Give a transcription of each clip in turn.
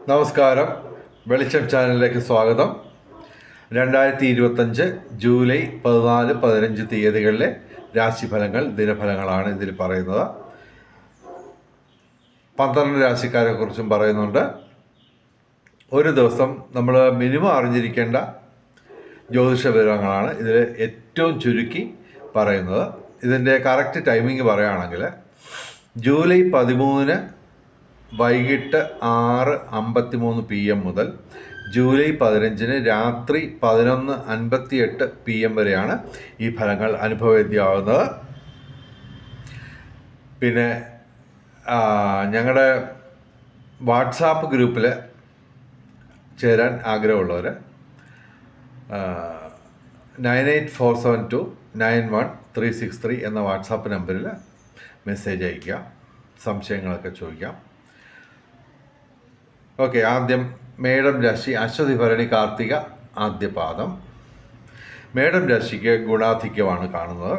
നമസ്കാരം. വെളിച്ചം ചാനലിലേക്ക് സ്വാഗതം. 2025 ജൂലൈ 14-15 തീയതികളിലെ രാശിഫലങ്ങൾ, ദിനഫലങ്ങളാണ് ഇതിൽ പറയുന്നത്. 12 രാശിക്കാരെ കുറിച്ചും പറയുന്നുണ്ട്. ഒരു ദിവസം നമ്മൾ മിനിമം അറിഞ്ഞിരിക്കേണ്ട ജ്യോതിഷ വിവരങ്ങളാണ് ഇതിൽ ഏറ്റവും ചുരുക്കി പറയുന്നത്. ഇതിൻ്റെ കറക്റ്റ് ടൈമിംഗ് പറയുകയാണെങ്കിൽ ജൂലൈ 13 വൈകിട്ട് 6:53 PM മുതൽ ജൂലൈ 15 രാത്രി 11:58 PM വരെയാണ് ഈ ഫലങ്ങൾ അനുഭവവേദ്യമാകുന്നത്. പിന്നെ ഞങ്ങളുടെ വാട്സാപ്പ് ഗ്രൂപ്പിൽ ചേരാൻ ആഗ്രഹമുള്ളവർ 9847291363 എന്ന വാട്സാപ്പ് നമ്പറിൽ മെസ്സേജ് അയയ്ക്കുക, സംശയങ്ങളൊക്കെ ചോദിക്കാം. ഓക്കെ, ആദ്യം മേടം രാശി, അശ്വതി ഭരണി കാർത്തിക ആദ്യപാദം. മേടം രാശിക്ക് ഗുണാധിക്യമാണ് കാണുന്നത്.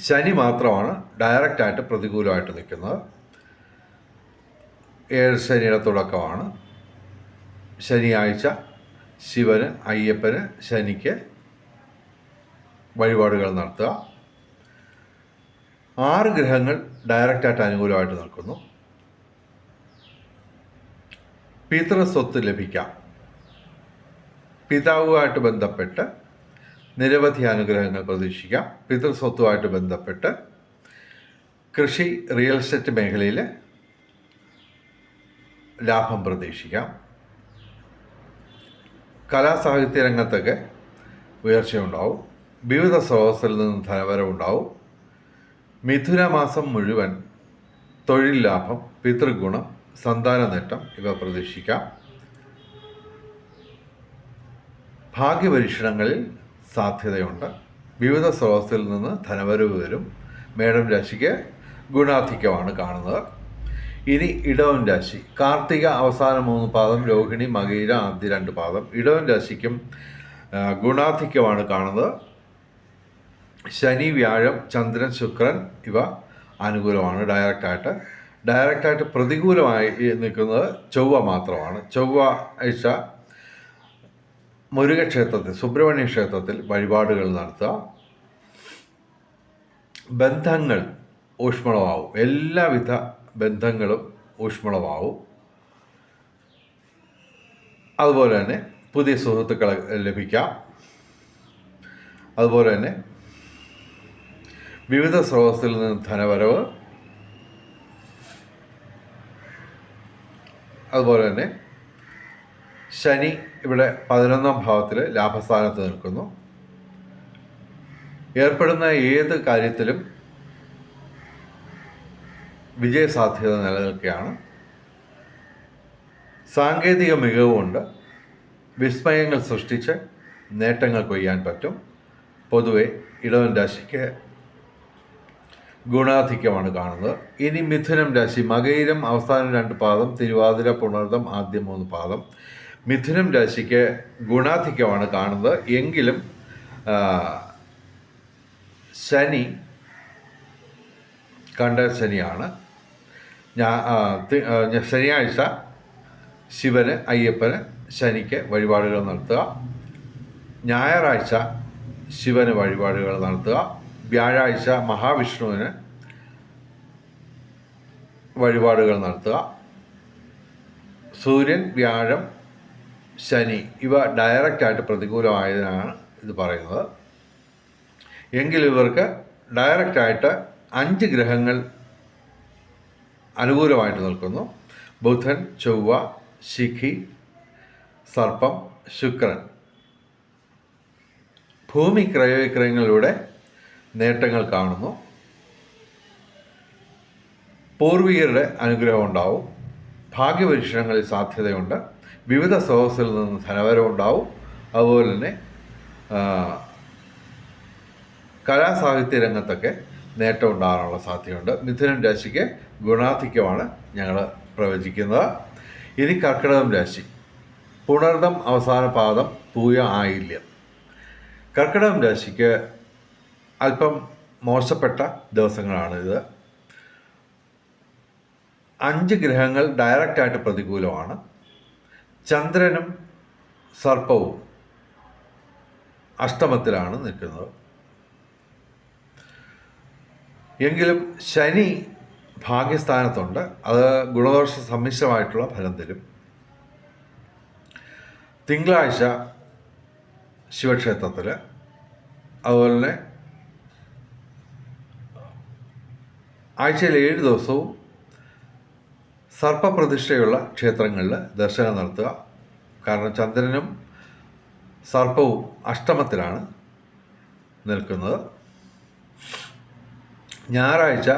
ശനി മാത്രമാണ് ഡയറക്റ്റായിട്ട് പ്രതികൂലമായിട്ട് നിൽക്കുന്നത്. 7 ശനിയുടെ തുടക്കമാണ്. ശനിയാഴ്ച ശിവന്, അയ്യപ്പന്, ശനിക്ക് വഴിപാടുകൾ നടത്തുക. 6 ഗ്രഹങ്ങൾ ഡയറക്റ്റായിട്ട് അനുകൂലമായിട്ട് നിൽക്കുന്നു. പിതൃസ്വത്ത് ലഭിക്കാം. പിതാവുമായിട്ട് ബന്ധപ്പെട്ട് നിരവധി അനുഗ്രഹങ്ങൾ പ്രതീക്ഷിക്കാം. പിതൃസ്വത്തുമായിട്ട് ബന്ധപ്പെട്ട് കൃഷി, റിയൽ എസ്റ്റേറ്റ് മേഖലയിൽ ലാഭം പ്രതീക്ഷിക്കാം. കലാസാഹിത്യ രംഗത്തൊക്കെ ഉയർച്ചയുണ്ടാവും. വിവിധ സ്രോതസ്സിൽ നിന്ന് ധനവരവുണ്ടാവും. മിഥുന മാസം മുഴുവൻ തൊഴിൽ ലാഭം, പിതൃഗുണം, സന്താന നേട്ടം ഇവ പ്രതീക്ഷിക്കാം. ഭാഗ്യപരീക്ഷണങ്ങളിൽ സാധ്യതയുണ്ട്. വിവിധ സ്രോതസ്സിൽ നിന്ന് ധനവരവ് വരും. മേടം രാശിക്ക് ഗുണാധിക്യമാണ് കാണുന്നത്. ഇനി ഇടവൻ രാശി, കാർത്തിക അവസാന 3 പാദം, രോഹിണി, മകയിര ആദ്യ 2 പാദം. ഇടവൻ രാശിക്കും ഗുണാധിക്യമാണ് കാണുന്നത്. ശനി, വ്യാഴം, ചന്ദ്രൻ, ശുക്രൻ ഇവ അനുകൂലമാണ്. ഡയറക്റ്റായിട്ട് പ്രതികൂലമായി നിൽക്കുന്നത് ചൊവ്വ മാത്രമാണ്. ചൊവ്വാഴ്ച മുരുകക്ഷേത്രത്തിൽ, സുബ്രഹ്മണ്യ ക്ഷേത്രത്തിൽ വഴിപാടുകൾ നടത്തുക. ബന്ധങ്ങൾ ഊഷ്മളമാവും. എല്ലാവിധ ബന്ധങ്ങളും ഊഷ്മളമാവും. അതുപോലെ തന്നെ പുതിയ സുഹൃത്തുക്കളെ ലഭിക്കാം. അതുപോലെ തന്നെ വിവിധ സ്രോതസ്സിൽ നിന്ന് ധനവരവ്. അതുപോലെ തന്നെ ശനി ഇവിടെ 11ാം ഭാവത്തിൽ ലാഭസ്ഥാനത്ത് നിൽക്കുന്നു. ഏർപ്പെടുന്ന ഏത് കാര്യത്തിലും വിജയസാധ്യത നിലനിൽക്കുകയാണ്. സാങ്കേതിക മികവുകൊണ്ട് വിസ്മയങ്ങൾ സൃഷ്ടിച്ച് നേട്ടങ്ങൾ കൊയ്യാൻ പറ്റും. പൊതുവെ ഇടവൻ രാശിക്ക് ഗുണാധിക്യമാണ് കാണുന്നത്. ഇനി മിഥുനം രാശി, മകയിരം അവസാന 2 പാദം, തിരുവാതിര, പുണർദം ആദ്യ 3 പാദം. മിഥുനം രാശിക്ക് ഗുണാധിക്യമാണ് കാണുന്നത്. എങ്കിലും ശനി കണ്ട ശനിയാണ്. ശനിയാഴ്ച ശിവന്, അയ്യപ്പന്, ശനിക്ക് വഴിപാടുകൾ നടത്തുക. ഞായറാഴ്ച ശിവന് വഴിപാടുകൾ നടത്തുക. വ്യാഴാഴ്ച മഹാവിഷ്ണുവിന് വഴിപാടുകൾ നടത്തുക. സൂര്യൻ, വ്യാഴം, ശനി ഇവ ഡയറക്റ്റായിട്ട് പ്രതികൂലമായതിനാണ് ഇത് പറയുന്നത്. എങ്കിലും ഇവർക്ക് ഡയറക്റ്റായിട്ട് 5 ഗ്രഹങ്ങൾ അനുകൂലമായിട്ട് നിൽക്കുന്നു. ബുധൻ, ചൊവ്വ, ശിഖി, സർപ്പം, ശുക്രൻ. ഭൂമി ക്രയവിക്രയങ്ങളിലൂടെ നേട്ടങ്ങൾ കാണുന്നു. പൂർവികരുടെ അനുഗ്രഹം ഉണ്ടാവും. ഭാഗ്യപരീക്ഷണങ്ങളിൽ സാധ്യതയുണ്ട്. വിവിധ സ്രോതസ്സിൽ നിന്ന് ധനവരവുണ്ടാവും. അതുപോലെ തന്നെ കലാസാഹിത്യ രംഗത്തൊക്കെ നേട്ടം ഉണ്ടാകാനുള്ള സാധ്യതയുണ്ട്. മിഥുനം രാശിക്ക് ഗുണാധിക്യമാണ് ഞങ്ങൾ പ്രവചിക്കുന്നത്. ഇനി കർക്കിടകം രാശി, പുണർദം അവസാന പാദം, പൂയ ആയില്യം. കർക്കിടകം രാശിക്ക് അല്പം മോശപ്പെട്ട ദിവസങ്ങളാണിത്. 5 ഗ്രഹങ്ങൾ ഡയറക്റ്റായിട്ട് പ്രതികൂലമാണ്. ചന്ദ്രനും സർപ്പവും അഷ്ടമത്തിലാണ് നിൽക്കുന്നത്. എങ്കിലും ശനി ഭാഗ്യസ്ഥാനത്തുണ്ട്. അത് ഗുണദോഷ സമ്മിശ്രമായിട്ടുള്ള ഫലം തരും. തിങ്കളാഴ്ച ശിവക്ഷേത്രത്തിൽ, അതുപോലെ തന്നെ ആഴ്ചയിൽ 7 ദിവസവും സർപ്പപ്രതിഷ്ഠയുള്ള ക്ഷേത്രങ്ങളിൽ ദർശനം നടത്തുക. കാരണം ചന്ദ്രനും സർപ്പവും അഷ്ടമത്തിലാണ് നിൽക്കുന്നത്. ഞായറാഴ്ച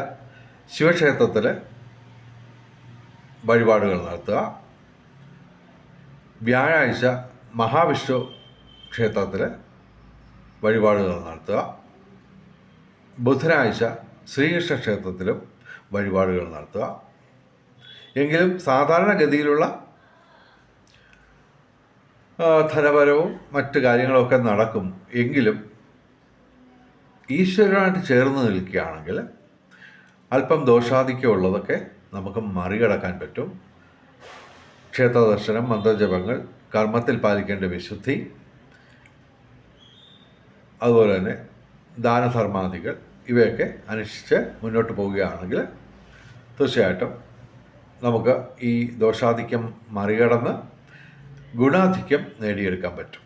ശിവക്ഷേത്രത്തിൽ വഴിപാടുകൾ നടത്തുക. വ്യാഴാഴ്ച മഹാവിഷ്ണു ക്ഷേത്രത്തിൽ വഴിപാടുകൾ നടത്തുക. ബുധനാഴ്ച ശ്രീകൃഷ്ണ ക്ഷേത്രത്തിലും വഴിപാടുകൾ നടത്തുക. എങ്കിലും സാധാരണഗതിയിലുള്ള ധനപരവും മറ്റു കാര്യങ്ങളൊക്കെ നടക്കും. എങ്കിലും ഈശ്വരനായിട്ട് ചേർന്ന് നിൽക്കുകയാണെങ്കിൽ അല്പം ദോഷാധിക്യമുള്ളതൊക്കെ നമുക്ക് മറികടക്കാൻ പറ്റും. ക്ഷേത്ര ദർശനം, മന്ത്രജപങ്ങൾ, കർമ്മത്തിൽ പാലിക്കേണ്ട വിശുദ്ധി, അതുപോലെ തന്നെ ദാനധർമാദികൾ ഇവയൊക്കെ അനുഷ്ഠിച്ച് മുന്നോട്ട് പോവുകയാണെങ്കിൽ തീർച്ചയായിട്ടും നമുക്ക് ഈ ദോഷാധിക്യം മറികടന്ന് ഗുണാധിക്യം നേടിയെടുക്കാൻ പറ്റും.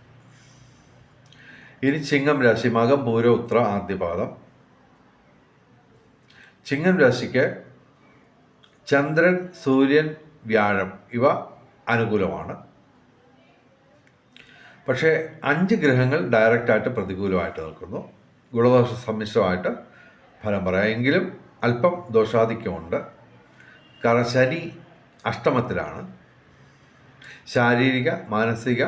ഇനി ചിങ്ങം രാശി, മകം, പൂര, ഉത്ര, ആദ്യപാദം. ചിങ്ങം രാശിക്ക് ചന്ദ്രൻ, സൂര്യൻ, വ്യാഴം ഇവ അനുകൂലമാണ്. പക്ഷേ 5 ഗ്രഹങ്ങൾ ഡയറക്റ്റായിട്ട് പ്രതികൂലമായിട്ട് നിൽക്കുന്നു. ഗുണദോഷ സമ്മിശ്രമായിട്ട് ഫലം പറയാം. എങ്കിലും അല്പം ദോഷാധിക്യമുണ്ട്. കാരണം ശനി അഷ്ടമത്തിലാണ്. ശാരീരിക മാനസിക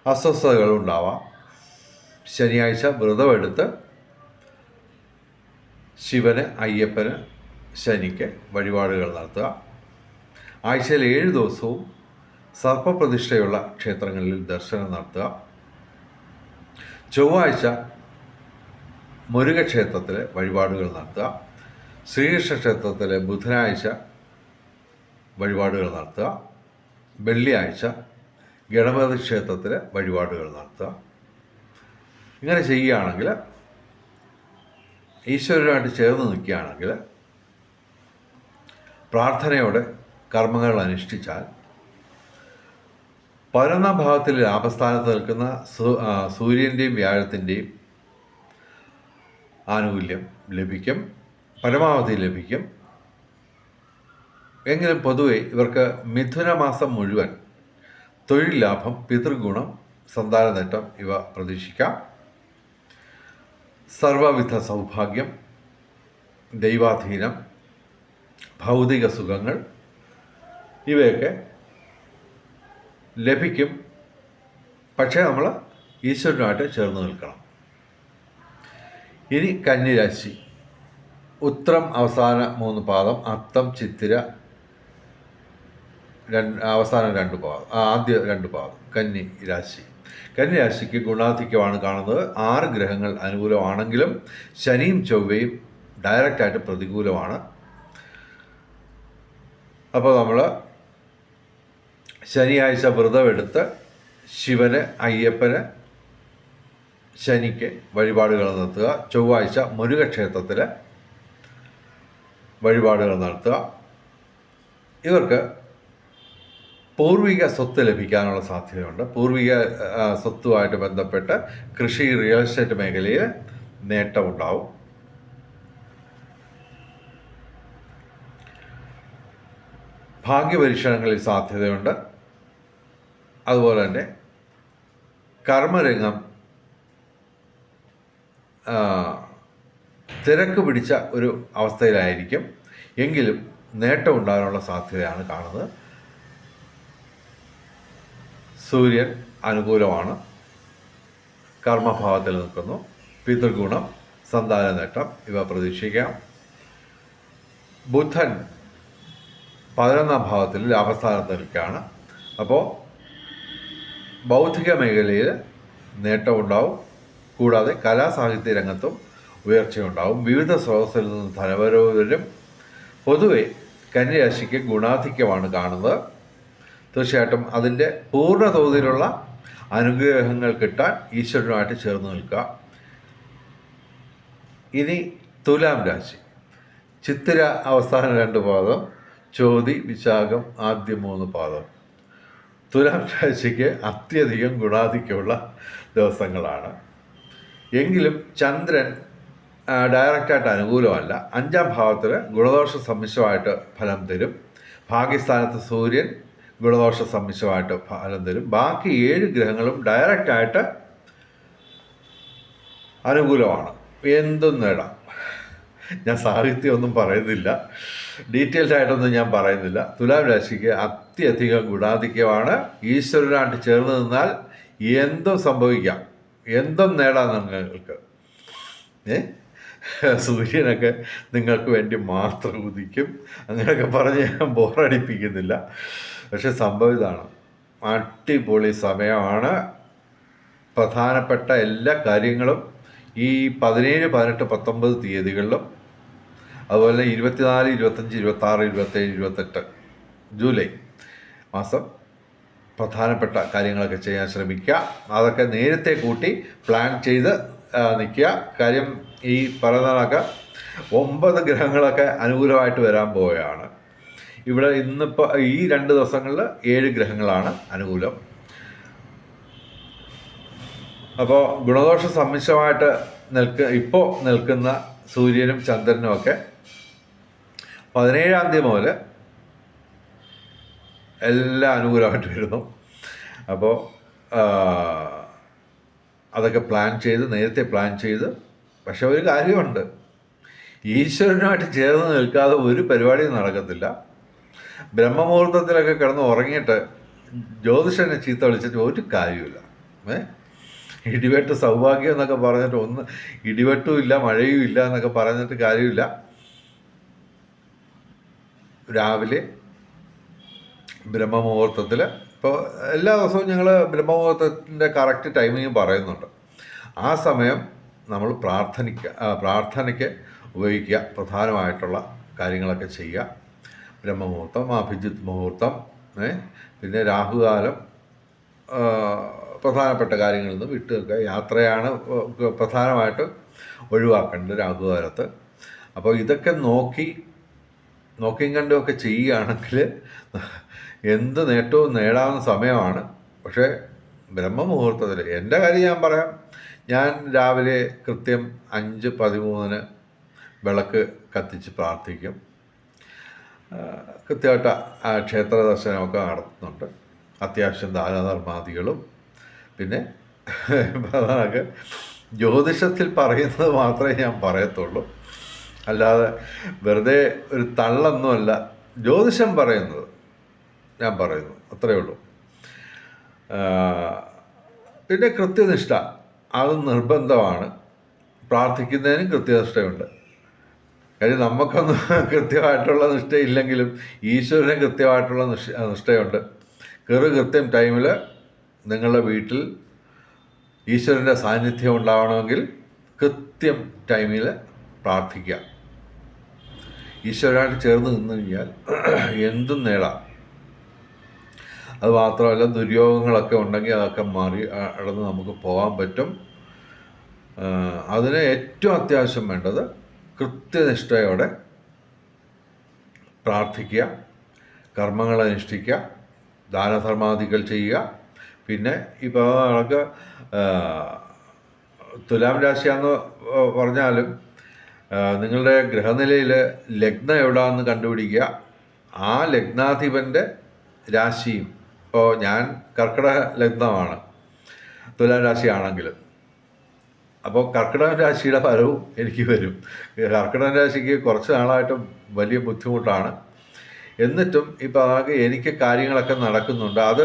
അസ്വസ്ഥതകളുണ്ടാവാം. ശനിയാഴ്ച വ്രതമെടുത്ത് ശിവന്, അയ്യപ്പന്, ശനിക്ക് വഴിപാടുകൾ നടത്തുക. ആഴ്ചയിൽ 7 ദിവസവും സർപ്പപ്രതിഷ്ഠയുള്ള ക്ഷേത്രങ്ങളിൽ ദർശനം നടത്തുക. ചൊവ്വാഴ്ച മുരുകക്ഷേത്രത്തിൽ വഴിപാടുകൾ നടത്തുക. ശ്രീകൃഷ്ണ ക്ഷേത്രത്തിൽ ബുധനാഴ്ച വഴിപാടുകൾ നടത്തുക. വെള്ളിയാഴ്ച ഗണപതി ക്ഷേത്രത്തിൽ വഴിപാടുകൾ നടത്തുക. ഇങ്ങനെ ചെയ്യുകയാണെങ്കിൽ, ഈശ്വരനുമായിട്ട് ചേർന്ന് നിൽക്കുകയാണെങ്കിൽ, പ്രാർത്ഥനയോടെ കർമ്മങ്ങൾ അനുഷ്ഠിച്ചാൽ 11ാം ഭാവത്തിൽ ലാഭസ്ഥാനത്ത് നിൽക്കുന്ന സൂര്യൻ്റെയും വ്യാഴത്തിൻ്റെയും ആനുകൂല്യം ലഭിക്കും, പരമാവധി ലഭിക്കും. എങ്കിലും പൊതുവെ ഇവർക്ക് മിഥുന മാസം മുഴുവൻ തൊഴിൽ ലാഭം, പിതൃഗുണം, സന്താന നേട്ടം ഇവ പ്രതീക്ഷിക്കാം. സർവവിധ സൗഭാഗ്യം, ദൈവാധീനം, ഭൗതിക സുഖങ്ങൾ ഇവയൊക്കെ ലഭിക്കും. പക്ഷേ നമ്മൾ ഈശ്വരനുമായിട്ട് ചേർന്ന് നിൽക്കണം. ഇനി കന്നിരാശി, ഉത്രം അവസാന 3 പാദം, അത്തം, ചിത്തിര അവസാന 2 പാദം, ആദ്യ 2 പാദം കന്നി രാശി. കന്നി രാശിക്ക് ഗുണാധിക്യമാണ് കാണുന്നത്. 6 ഗ്രഹങ്ങൾ അനുകൂലമാണെങ്കിലും ശനിയും ചൊവ്വയും ഡയറക്റ്റായിട്ട് പ്രതികൂലമാണ്. അപ്പോൾ നമ്മൾ ശനിയാഴ്ച വ്രതമെടുത്ത് ശിവന്, അയ്യപ്പന്, ശനിക്ക് വഴിപാടുകൾ നടത്തുക. ചൊവ്വാഴ്ച മുരുകക്ഷേത്രത്തിൽ വഴിപാടുകൾ നടത്തുക. ഇവർക്ക് പൂർവിക സ്വത്ത് ലഭിക്കാനുള്ള സാധ്യതയുണ്ട്. പൂർവിക സ്വത്തുമായിട്ട് ബന്ധപ്പെട്ട് കൃഷി, റിയൽ എസ്റ്റേറ്റ് മേഖലയിൽ നേട്ടമുണ്ടാവും. ഭാഗ്യപരീക്ഷണങ്ങളിൽ സാധ്യതയുണ്ട്. അതുപോലെ തന്നെ കർമ്മരംഗം തിരക്ക് പിടിച്ച ഒരു അവസ്ഥയിലായിരിക്കും. എങ്കിലും നേട്ടം ഉണ്ടാകാനുള്ള സാധ്യതയാണ് കാണുന്നത്. സൂര്യൻ അനുകൂലമാണ്, കർമ്മഭാവത്തിൽ നിൽക്കുന്നു. പിതൃഗുണം, സന്താന നേട്ടം ഇവ പ്രതീക്ഷിക്കാം. ബുധൻ 11ാം ഭാവത്തിൽ ലാഭസ്ഥാനത്ത് നിൽക്കുകയാണ്. അപ്പോൾ ബൗദ്ധിക മേഖലയിൽ നേട്ടമുണ്ടാവും. കൂടാതെ കലാസാഹിത്യ രംഗത്തും ഉയർച്ചയുണ്ടാവും. വിവിധ സ്രോതസ്സിൽ നിന്ന് ധനപരവും പൊതുവെ കന്യരാശിക്ക് ഗുണാധിക്യമാണ് കാണുന്നത്. തീർച്ചയായിട്ടും അതിൻ്റെ പൂർണ്ണ തോതിലുള്ള അനുഗ്രഹങ്ങൾ കിട്ടാൻ ഈശ്വരനുമായിട്ട് ചേർന്ന് നിൽക്കുക. ഇനി തുലാം രാശി. ചിത്തിര അവസാന 2 പാദം, ചോതി വിശാഖം ആദ്യ 3 പാദം. തുലാം രാശിക്ക് അത്യധികം ഗുണാധിക്യമുള്ള ദിവസങ്ങളാണ്. എങ്കിലും ചന്ദ്രൻ ഡയറക്റ്റായിട്ട് അനുകൂലമല്ല. 5ാം ഭാവത്തിൽ ഗുണദോഷ സമ്മിശ്രമായിട്ട് ഫലം തരും. ഭാഗ്യസ്ഥാനത്ത് സൂര്യൻ ഗുണദോഷ സമ്മിശ്രമായിട്ട് ഫലം തരും. ബാക്കി 7 ഗ്രഹങ്ങളും ഡയറക്റ്റായിട്ട് അനുകൂലമാണ്. എന്തും നേടാം. ഞാൻ സാഹിത്യമൊന്നും പറയുന്നില്ല, ഡീറ്റെയിൽഡായിട്ടൊന്നും ഞാൻ പറയുന്നില്ല. തുലാം രാശിക്ക് അത്യധികം ഗുണാധിക്യമാണ്. ഈശ്വരനായിട്ട് ചേർന്ന് നിന്നാൽ എന്തും സംഭവിക്കാം, എന്തും നേടാം നിങ്ങൾക്ക്. സൂര്യനൊക്കെ നിങ്ങൾക്ക് വേണ്ടി മാത്രം ഉദിക്കും, അങ്ങനെയൊക്കെ പറഞ്ഞ് ഞാൻ ബോറടിപ്പിക്കുന്നില്ല. പക്ഷെ സംഭവം ഇതാണ്, അടിപൊളി സമയമാണ്. പ്രധാനപ്പെട്ട എല്ലാ കാര്യങ്ങളും ഈ 17, 18, 19 തീയതികളിലും, അതുപോലെ 24, 25, 26, 27, 28 ജൂലൈ മാസം പ്രധാനപ്പെട്ട കാര്യങ്ങളൊക്കെ ചെയ്യാൻ ശ്രമിക്കുക. അതൊക്കെ നേരത്തെ കൂട്ടി പ്ലാൻ ചെയ്ത് നിൽക്കുക. കാര്യം ഈ പറയുന്നതൊക്കെ 9 ഗ്രഹങ്ങളൊക്കെ അനുകൂലമായിട്ട് വരാൻ പോവുകയാണ്. ഇവിടെ ഇന്നിപ്പോൾ ഈ 2 ദിവസങ്ങളിൽ 7 ഗ്രഹങ്ങളാണ് അനുകൂലം. അപ്പോൾ ഗുണദോഷ സമ്മിശ്രമായിട്ട് ഇപ്പോൾ നിൽക്കുന്ന സൂര്യനും ചന്ദ്രനും ഒക്കെ 17-ാം തീയതി മുതൽ എല്ലാം അനുകൂലമായിട്ട് വരുന്നു. അപ്പോൾ അതൊക്കെ നേരത്തെ പ്ലാൻ ചെയ്ത്. പക്ഷെ ഒരു കാര്യമുണ്ട്, ഈശ്വരനുമായിട്ട് ചേർന്ന് നിൽക്കാതെ ഒരു പരിപാടിയും നടക്കത്തില്ല. ബ്രഹ്മമുഹൂർത്തത്തിലൊക്കെ കിടന്ന് ഉറങ്ങിയിട്ട് ജ്യോതിഷനെ ചീത്ത വിളിച്ചിട്ട് ഒരു കാര്യമില്ല. ഇടിവെട്ട് സൗഭാഗ്യം എന്നൊക്കെ പറഞ്ഞിട്ട് ഇടിവെട്ടും ഇല്ല മഴയും ഇല്ല എന്നൊക്കെ പറഞ്ഞിട്ട് കാര്യമില്ല. രാവിലെ ബ്രഹ്മമുഹൂർത്തത്തിൽ, ഇപ്പോൾ എല്ലാ ദിവസവും ഞങ്ങൾ ബ്രഹ്മമുഹൂർത്തത്തിൻ്റെ കറക്റ്റ് ടൈമിങ് പറയുന്നുണ്ട്. ആ സമയം നമ്മൾ പ്രാർത്ഥനയ്ക്ക് ഉപയോഗിക്കുക. പ്രധാനമായിട്ടുള്ള കാര്യങ്ങളൊക്കെ ചെയ്യുക. ബ്രഹ്മമുഹൂർത്തം, അഭിജിത്ത് മുഹൂർത്തം, പിന്നെ രാഹുകാലം, പ്രധാനപ്പെട്ട കാര്യങ്ങളിൽ നിന്ന് വിട്ടു നിൽക്കുക. യാത്രയാണ് പ്രധാനമായിട്ട് ഒഴിവാക്കേണ്ടത് രാഹുകാലത്ത്. അപ്പോൾ ഇതൊക്കെ നോക്കിയും കണ്ടുമൊക്കെ ചെയ്യുകയാണെങ്കിൽ എന്ത് നേട്ടവും നേടാവുന്ന സമയമാണ്. പക്ഷേ ബ്രഹ്മമുഹൂർത്തത്തിൽ എൻ്റെ കാര്യം ഞാൻ പറയാം. ഞാൻ രാവിലെ കൃത്യം 5:13 വിളക്ക് കത്തിച്ച് പ്രാർത്ഥിക്കും. കൃത്യമായിട്ട് ക്ഷേത്ര ദർശനമൊക്കെ നടത്തുന്നുണ്ട്. അത്യാവശ്യം ദാനധർമാദികളും. പിന്നെ അതൊക്കെ ജ്യോതിഷത്തിൽ പറയുന്നത് മാത്രമേ ഞാൻ പറയത്തുള്ളൂ, അല്ലാതെ വെറുതെ ഒരു തള്ളൊന്നുമല്ല. ജ്യോതിഷം പറയുന്നത് ഞാൻ പറയുന്നു, അത്രയേ ഉള്ളൂ. പിന്നെ കൃത്യനിഷ്ഠ അത് നിർബന്ധമാണ്. പ്രാർത്ഥിക്കുന്നതിനും കൃത്യനിഷ്ഠയുണ്ട്. കാര്യം നമുക്കൊന്നും കൃത്യമായിട്ടുള്ള നിഷ്ഠയില്ലെങ്കിലും ഈശ്വരന് കൃത്യമായിട്ടുള്ള നിഷ്ഠയുണ്ട്. കൃത്യം ടൈമിൽ നിങ്ങളുടെ വീട്ടിൽ ഈശ്വരൻ്റെ സാന്നിധ്യം ഉണ്ടാവണമെങ്കിൽ കൃത്യം ടൈമിൽ പ്രാർത്ഥിക്കുക. ഈശ്വരനായിട്ട് ചേർന്ന് നിന്ന് കഴിഞ്ഞാൽ എന്തും നേടാം. അത് മാത്രമല്ല, ദുര്യോഗങ്ങളൊക്കെ ഉണ്ടെങ്കിൽ അതൊക്കെ അടന്ന് നമുക്ക് പോകാൻ പറ്റും. അതിന് ഏറ്റവും അത്യാവശ്യം വേണ്ടത് കൃത്യനിഷ്ഠയോടെ പ്രാർത്ഥിക്കുക, കർമ്മങ്ങൾ അനുഷ്ഠിക്കുക, ദാനധർമാദികൾ ചെയ്യുക. പിന്നെ ഇപ്പോൾ നമുക്ക് തുലാം രാശിയാണെന്ന് പറഞ്ഞാലും നിങ്ങളുടെ ഗ്രഹനിലയിൽ ലഗ്നം എവിടെയാണെന്ന് കണ്ടുപിടിക്കുക. ആ ലഗ്നാധിപൻ്റെ രാശിയും, ഇപ്പോൾ ഞാൻ കർക്കിടക ലഗ്നമാണ്, തുലാം രാശിയാണെങ്കിൽ, അപ്പോൾ കർക്കിടക രാശിയുടെ ഫലവും എനിക്ക് വരും. കർക്കിടക രാശിക്ക് കുറച്ച് നാളായിട്ടും വലിയ ബുദ്ധിമുട്ടാണ്. എന്നിട്ടും ഇപ്പോൾ അതൊക്കെ എനിക്ക് കാര്യങ്ങളൊക്കെ നടക്കുന്നുണ്ട്. അത്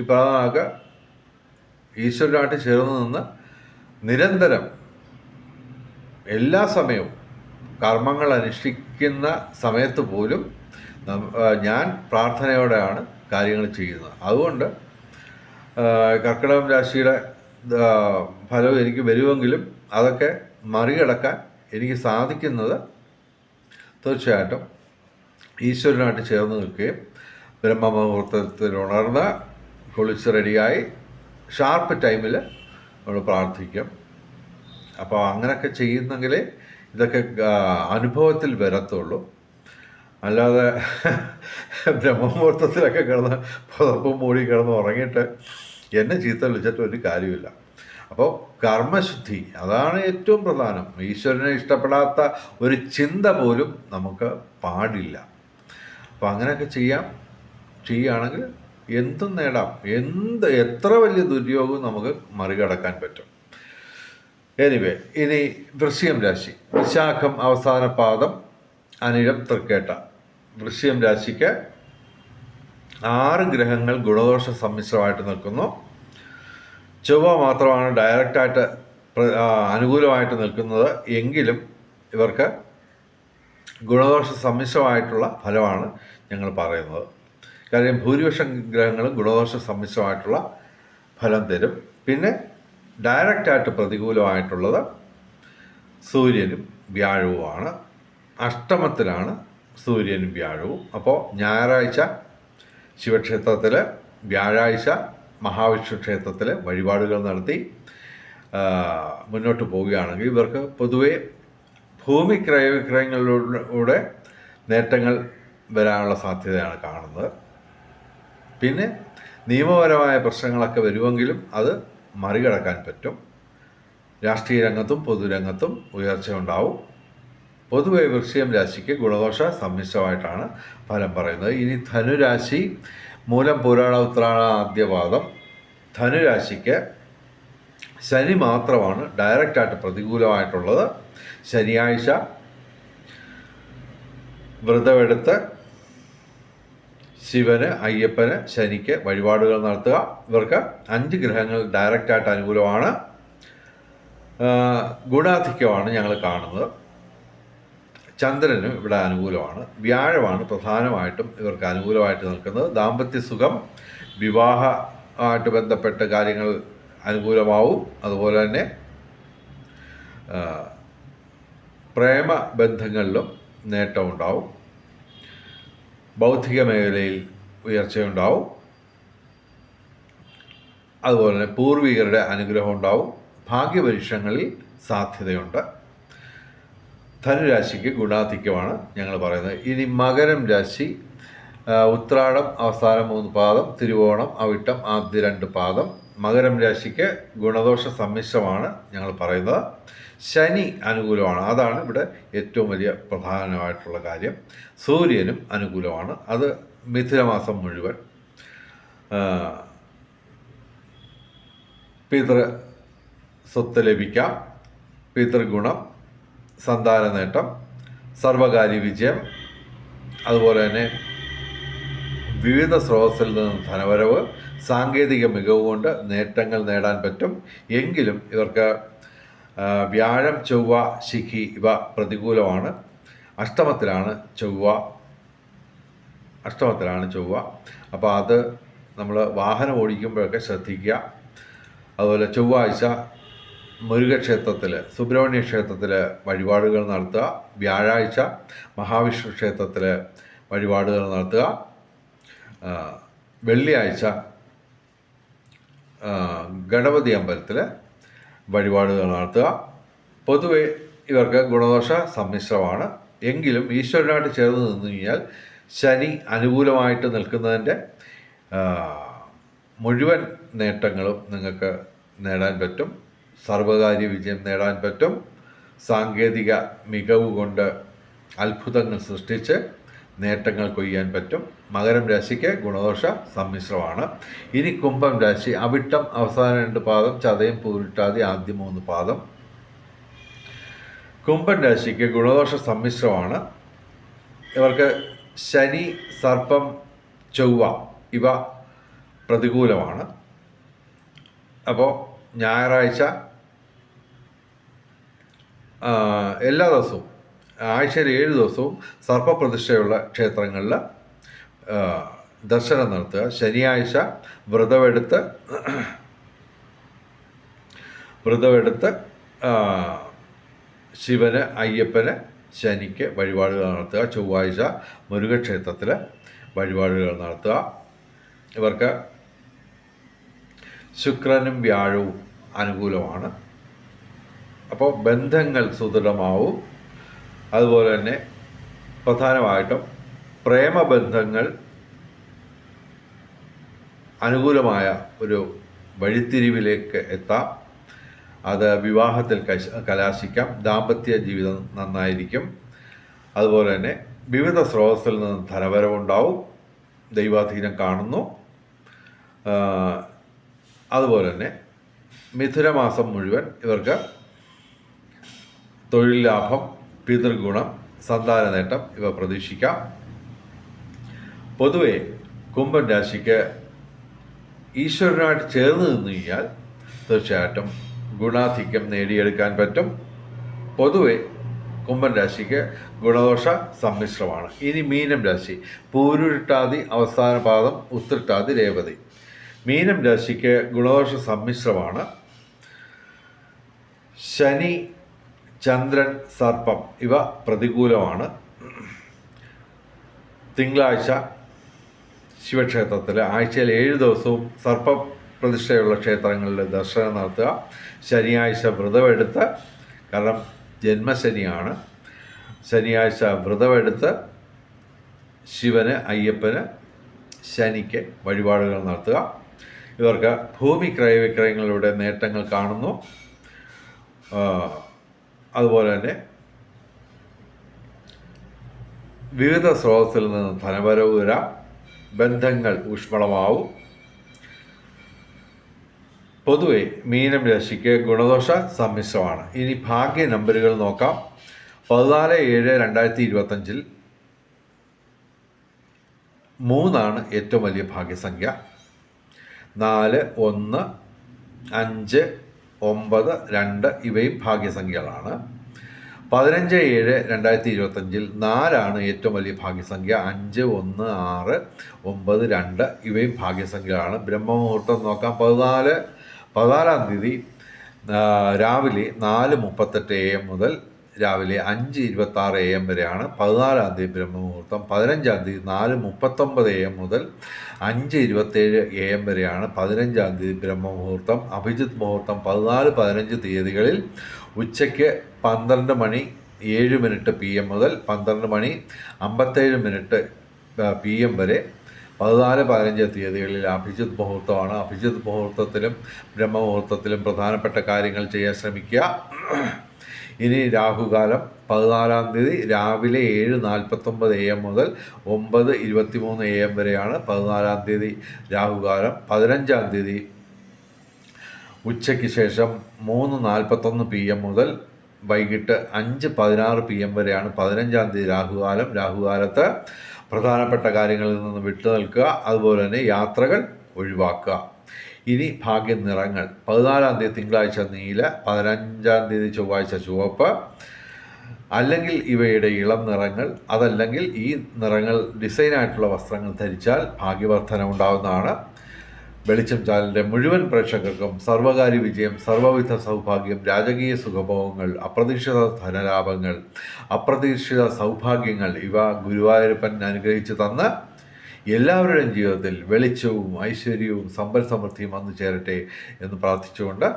ഇപ്പോൾ അതൊക്കെ ഈശ്വരനായിട്ട് ചേർന്ന് നിന്ന് നിരന്തരം എല്ലാ സമയവും കർമ്മങ്ങൾ അനുഷ്ഠിക്കുന്ന സമയത്ത് പോലും ഞാൻ പ്രാർത്ഥനയോടെയാണ് കാര്യങ്ങൾ ചെയ്യുന്നത്. അതുകൊണ്ട് കർക്കിടകം രാശിയുടെ ഫലം എനിക്ക് വരുമെങ്കിലും അതൊക്കെ മറികടക്കാൻ എനിക്ക് സാധിക്കുന്നത് തീർച്ചയായിട്ടും ഈശ്വരനായിട്ട് ചേർന്ന് നിൽക്കുകയും ബ്രഹ്മമുഹൂർത്തത്തിൽ ഉണർന്ന് കുളിച്ച് റെഡിയായി ഷാർപ്പ് ടൈമിൽ നമ്മൾ പ്രാർത്ഥിക്കും. അപ്പോൾ അങ്ങനെയൊക്കെ ചെയ്യുന്നെങ്കിലേ ഇതൊക്കെ അനുഭവത്തിൽ വരത്തുള്ളൂ. അല്ലാതെ ബ്രഹ്മമുഹൂർത്തത്തിലൊക്കെ കിടന്ന് പുതപ്പും മൂടി കിടന്ന് ഉറങ്ങിയിട്ട് എന്നെ ചീത്ത വിളിച്ചിട്ട് ഒരു കാര്യമില്ല. അപ്പോൾ കർമ്മശുദ്ധി അതാണ് ഏറ്റവും പ്രധാനം. ഈശ്വരനെ ഇഷ്ടപ്പെടാത്ത ഒരു ചിന്ത പോലും നമുക്ക് പാടില്ല. അപ്പോൾ അങ്ങനെയൊക്കെ ചെയ്യുകയാണെങ്കിൽ എന്തും നേടാം. എത്ര വലിയ ദുര്യോഗവും നമുക്ക് മറികടക്കാൻ പറ്റും. എനിവേ, ഇനി വൃശ്ചികം രാശി. വിശാഖം അവസാന പാദം, അനിഴം തൃക്കേട്ട. വൃശ്ചികം രാശിക്ക് 6 ഗ്രഹങ്ങൾ ഗുണദോഷ സമ്മിശ്രമായിട്ട് നിൽക്കുന്നു. ചൊവ്വ മാത്രമാണ് ഡയറക്റ്റായിട്ട് അനുകൂലമായിട്ട് നിൽക്കുന്നത്. എങ്കിലും ഇവർക്ക് ഗുണദോഷ സമ്മിശ്രമായിട്ടുള്ള ഫലമാണ് ഞങ്ങൾ പറയുന്നത്. കാര്യം ഭൂരിപക്ഷം ഗ്രഹങ്ങളും ഗുണദോഷ സമ്മിശ്രമായിട്ടുള്ള ഫലം തരും. പിന്നെ ഡയറക്റ്റായിട്ട് പ്രതികൂലമായിട്ടുള്ളത് സൂര്യനും വ്യാഴവുമാണ്. അഷ്ടമത്തിലാണ് സൂര്യനും വ്യാഴവും. അപ്പോൾ ഞായറാഴ്ച ശിവക്ഷേത്രത്തിൽ, വ്യാഴാഴ്ച മഹാവിഷ്ണു ക്ഷേത്രത്തിൽ വഴിപാടുകൾ നടത്തി മുന്നോട്ട് പോവുകയാണെങ്കിൽ ഇവർക്ക് പൊതുവെ ഭൂമി ക്രയവിക്രയങ്ങളിലൂടെ നേട്ടങ്ങൾ വരാനുള്ള സാധ്യതയാണ് കാണുന്നത്. പിന്നെ നിയമപരമായ പ്രശ്നങ്ങളൊക്കെ വരുമെങ്കിലും അത് മറികടക്കാൻ പറ്റും. രാഷ്ട്രീയ രംഗത്തും പൊതുരംഗത്തും ഉയർച്ച ഉണ്ടാവും. പൊതുവെ വൃശ്ചികം രാശിക്ക് ഗുണദോഷ സമ്മിശ്രമായിട്ടാണ് ഫലം പറയുന്നത്. ഇനി ധനുരാശി. മൂലം പൂരാട ഉത്രാട ആദ്യപാദം. ധനുരാശിക്ക് ശനി മാത്രമാണ് ഡയറക്റ്റായിട്ട് പ്രതികൂലമായിട്ടുള്ളത്. ശനിയാഴ്ച വ്രതമെടുത്ത് ശിവന്, അയ്യപ്പന്, ശനിക്ക് വഴിപാടുകൾ നടത്തുക. ഇവർക്ക് 5 ഗ്രഹങ്ങൾ ഡയറക്റ്റായിട്ട് അനുകൂലമാണ്. ഗുണാധിക്യമാണ് ഞങ്ങൾ കാണുന്നത്. ചന്ദ്രനും ഇവിടെ അനുകൂലമാണ്. വ്യാഴമാണ് പ്രധാനമായിട്ടും ഇവർക്ക് അനുകൂലമായിട്ട് നിൽക്കുന്നത്. ദാമ്പത്യ സുഖം, വിവാഹമായിട്ട് ബന്ധപ്പെട്ട കാര്യങ്ങൾ അനുകൂലമാവും. അതുപോലെ തന്നെ പ്രേമ ബന്ധങ്ങളിലും നേട്ടമുണ്ടാവും. ബൗദ്ധിക മേഖലയിൽ ഉയർച്ചയുണ്ടാവും. അതുപോലെ തന്നെ പൂർവികരുടെ അനുഗ്രഹം ഉണ്ടാവും. ഭാഗ്യപരീക്ഷണങ്ങളിൽ സാധ്യതയുണ്ട്. ധനുരാശിക്ക് ഗുണാധിക്യമാണ് ഞങ്ങൾ പറയുന്നത്. ഇനി മകരം രാശി. ഉത്രാടം അവസാന 3 പാദം, തിരുവോണം, അവിട്ടം ആദ്യ 2 പാദം. മകരം രാശിക്ക് ഗുണദോഷ സമ്മിശ്രമാണ് ഞങ്ങൾ പറയുന്നത്. ശനി അനുകൂലമാണ്. അതാണ് ഇവിടെ ഏറ്റവും വലിയ പ്രധാനമായിട്ടുള്ള കാര്യം. സൂര്യനും അനുകൂലമാണ്. അത് മിഥുനമാസം മുഴുവൻ. പിതൃ സ്വത്ത് ലഭിക്കാം, പിതൃഗുണം, സന്താന നേട്ടം, സർവകാര്യ വിജയം, അതുപോലെ തന്നെ വിവിധ സ്രോതസ്സിൽ നിന്ന് ധനവരവ്, സാങ്കേതിക മികവ് കൊണ്ട് നേട്ടങ്ങൾ നേടാൻ പറ്റും. എങ്കിലും ഇവർക്ക് വ്യാഴം, ചൊവ്വ, ശിഖി ഇവ പ്രതികൂലമാണ്. അഷ്ടമത്തിലാണ് ചൊവ്വ. അപ്പോൾ അത് നമ്മൾ വാഹനം ഓടിക്കുമ്പോഴൊക്കെ ശ്രദ്ധിക്കുക. അതുപോലെ ചൊവ്വാഴ്ച മുരുകക്ഷേത്രത്തിൽ, സുബ്രഹ്മണ്യ ക്ഷേത്രത്തിൽ വഴിപാടുകൾ നടത്തുക. വ്യാഴാഴ്ച മഹാവിഷ്ണു ക്ഷേത്രത്തിൽ വഴിപാടുകൾ നടത്തുക. വെള്ളിയാഴ്ച ഗണപതി അമ്പലത്തിൽ വഴിപാടുകൾ നടത്തുക. പൊതുവെ ഇവർക്ക് ഗുണദോഷ സമ്മിശ്രമാണ്. എങ്കിലും ഈശ്വരനായിട്ട് ചേർന്ന് നിന്ന് കഴിഞ്ഞാൽ ശനി അനുകൂലമായിട്ട് നിൽക്കുന്നതിൻ്റെ മുഴുവൻ നേട്ടങ്ങളും നിങ്ങൾക്ക് നേടാൻ പറ്റും. സർവകാര്യ വിജയം നേടാൻ പറ്റും. സാങ്കേതിക മികവ് കൊണ്ട് അത്ഭുതങ്ങൾ സൃഷ്ടിച്ച് നേട്ടങ്ങൾ കൊയ്യാൻ പറ്റും. മകരം രാശിക്ക് ഗുണദോഷ സമ്മിശ്രമാണ്. ഇനി കുംഭം രാശി. അവിട്ടം അവസാന 2 പാദം, ചതയം പൂരിട്ടാതി ആദ്യ 3 പാദം. കുംഭം രാശിക്ക് ഗുണദോഷ സമ്മിശ്രമാണ്. ഇവർക്ക് ശനി, സർപ്പം, ചൊവ്വ ഇവ പ്രതികൂലമാണ്. അപ്പോൾ ഞായറാഴ്ച എല്ലാ ദിവസവും, ആഴ്ചയിൽ 7 ദിവസവും സർപ്പപ്രതിഷ്ഠയുള്ള ക്ഷേത്രങ്ങളിൽ ദർശനം നടത്തുക. ശനിയാഴ്ച വ്രതമെടുത്ത് ശിവന്, അയ്യപ്പന്, ശനിക്ക് വഴിപാടുകൾ നടത്തുക. ചൊവ്വാഴ്ച മുരുകക്ഷേത്രത്തിൽ വഴിപാടുകൾ നടത്തുക. ഇവർക്ക് ശുക്രനും വ്യാഴവും അനുകൂലമാണ്. അപ്പോൾ ബന്ധങ്ങൾ സുദൃഢമാവും. അതുപോലെ തന്നെ പ്രധാനമായിട്ടും പ്രേമബന്ധങ്ങൾ അനുകൂലമായ ഒരു വഴിത്തിരിവിലേക്ക് എത്താം. അത് വിവാഹത്തിൽ കലാശിക്കാം. ദാമ്പത്യ ജീവിതം നന്നായിരിക്കും. അതുപോലെ തന്നെ വിവിധ സ്രോതസ്സിൽ നിന്ന് ധനവരവുണ്ടാവും. ദൈവാധീനം കാണുന്നു. അതുപോലെ തന്നെ മിഥുനമാസം മുഴുവൻ ഇവർക്ക് തൊഴിൽ ലാഭം, പിതൃഗുണം, സന്താന നേട്ടം ഇവ പ്രതീക്ഷിക്കാം. പൊതുവെ കുംഭൻ രാശിക്ക് ഈശ്വരനുമായിട്ട് ചേർന്ന് നിന്ന് കഴിഞ്ഞാൽ തീർച്ചയായിട്ടും ഗുണാധിക്യം നേടിയെടുക്കാൻ പറ്റും. പൊതുവെ കുംഭൻ രാശിക്ക് ഗുണദോഷ സമ്മിശ്രമാണ്. ഇനി മീനം രാശി, പൂരുരുട്ടാതി അവസാന പാദം ഉത്രട്ടാതി രേവതി. മീനം രാശിക്ക് ഗുണദോഷ സമ്മിശ്രമാണ്. ശനി, ചന്ദ്രൻ, സർപ്പം ഇവ പ്രതികൂലമാണ്. തിങ്കളാഴ്ച ശിവക്ഷേത്രത്തിൽ ആഴ്ചയിൽ 7 ദിവസവും സർപ്പ പ്രതിഷ്ഠയുള്ള ക്ഷേത്രങ്ങളിൽ ദർശനം നടത്തുക. ശനിയാഴ്ച വ്രതമെടുത്ത്, കാരണം ജന്മശനിയാണ്, ശനിയാഴ്ച വ്രതമെടുത്ത് ശിവന്, അയ്യപ്പന്, ശനിക്ക് വഴിപാടുകൾ നടത്തുക. ഇവർക്ക് ഭൂമി ക്രയവിക്രയങ്ങളിലൂടെ നേട്ടങ്ങൾ കാണുന്നു. അതുപോലെ തന്നെ വിവിധ സ്രോതസ്സിൽ നിന്ന് ധനവരവ് വരാം. ബന്ധങ്ങൾ ഊഷ്മളമാവും. പൊതുവെ മീനം രാശിക്ക് ഗുണദോഷ സമ്മിശ്രമാണ്. ഇനി ഭാഗ്യ നമ്പറുകൾ നോക്കാം. 14/7/2025 3 ഏറ്റവും വലിയ ഭാഗ്യസംഖ്യ. 4, 1, 5, 9, 2 ഇവയും ഭാഗ്യസംഖ്യകളാണ്. 15/7/2025 4 ഏറ്റവും വലിയ ഭാഗ്യസംഖ്യ. 5, 1, 6, 9, 2 ഇവയും ഭാഗ്യസംഖ്യകളാണ്. ബ്രഹ്മമുഹൂർത്തം നോക്കാം. 14-ാം തീയതി രാവിലെ 4:38 AM മുതൽ രാവിലെ 5:26 AM വരെയാണ് 14-ാം തീയതി ബ്രഹ്മമുഹൂർത്തം. 15-ാം തീയതി 4:39 AM മുതൽ 5:27 AM വരെയാണ് 15-ാം തീയതി ബ്രഹ്മമുഹൂർത്തം. അഭിജിത്ത് മുഹൂർത്തം 14-15 തീയതികളിൽ ഉച്ചയ്ക്ക് 12:07 PM മുതൽ 12:57 PM വരെ 14-15 തീയതികളിൽ അഭിജിത്ത് മുഹൂർത്തമാണ്. അഭിജിത്ത് മുഹൂർത്തത്തിലും ബ്രഹ്മമുഹൂർത്തത്തിലും പ്രധാനപ്പെട്ട കാര്യങ്ങൾ ചെയ്യാൻ ശ്രമിക്കുക. ഇനി രാഹുകാലം 14-ാം തീയതി രാവിലെ 7:49 AM മുതൽ 9:23 AM വരെയാണ് 14-ാം തീയതി രാഹുകാലം. 15-ാം തീയതി ഉച്ചയ്ക്ക് ശേഷം 3:41 PM മുതൽ വൈകിട്ട് 5:16 PM വരെയാണ് 15-ാം തീയതി രാഹുകാലം. രാഹുകാലത്ത് പ്രധാനപ്പെട്ട കാര്യങ്ങളിൽ നിന്ന് വിട്ടുനിൽക്കുക. അതുപോലെ തന്നെ യാത്രകൾ ഒഴിവാക്കുക. ഇനി ഭാഗ്യ നിറങ്ങൾ. 14-ാം തീയതി തിങ്കളാഴ്ച നീല, 15-ാം തീയതി ചൊവ്വാഴ്ച ചുവപ്പ്, അല്ലെങ്കിൽ ഇവയുടെ ഇളം നിറങ്ങൾ, അതല്ലെങ്കിൽ ഈ നിറങ്ങൾ ഡിസൈനായിട്ടുള്ള വസ്ത്രങ്ങൾ ധരിച്ചാൽ ഭാഗ്യവർദ്ധന ഉണ്ടാകുന്നതാണ്. വെളിച്ചം ചാനലിൻ്റെ മുഴുവൻ പ്രേക്ഷകർക്കും സർവകാര്യ വിജയം, സർവ്വവിധ സൗഭാഗ്യം, രാജകീയ സുഖഭോഗങ്ങൾ, അപ്രതീക്ഷിത ധനലാഭങ്ങൾ, അപ്രതീക്ഷിത സൗഭാഗ്യങ്ങൾ ഇവ ഗുരുവായൂരപ്പൻ അനുഗ്രഹിച്ചു തന്ന് എല്ലാവരുടെയും ജീവിതത്തിൽ വെളിച്ചവും ഐശ്വര്യവും സമ്പൽ സമൃദ്ധിയും വന്നു ചേരട്ടെ എന്ന് പ്രാർത്ഥിച്ചുകൊണ്ട്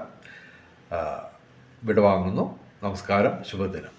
വിടവാങ്ങുന്നു. നമസ്കാരം. ശുഭദിനം.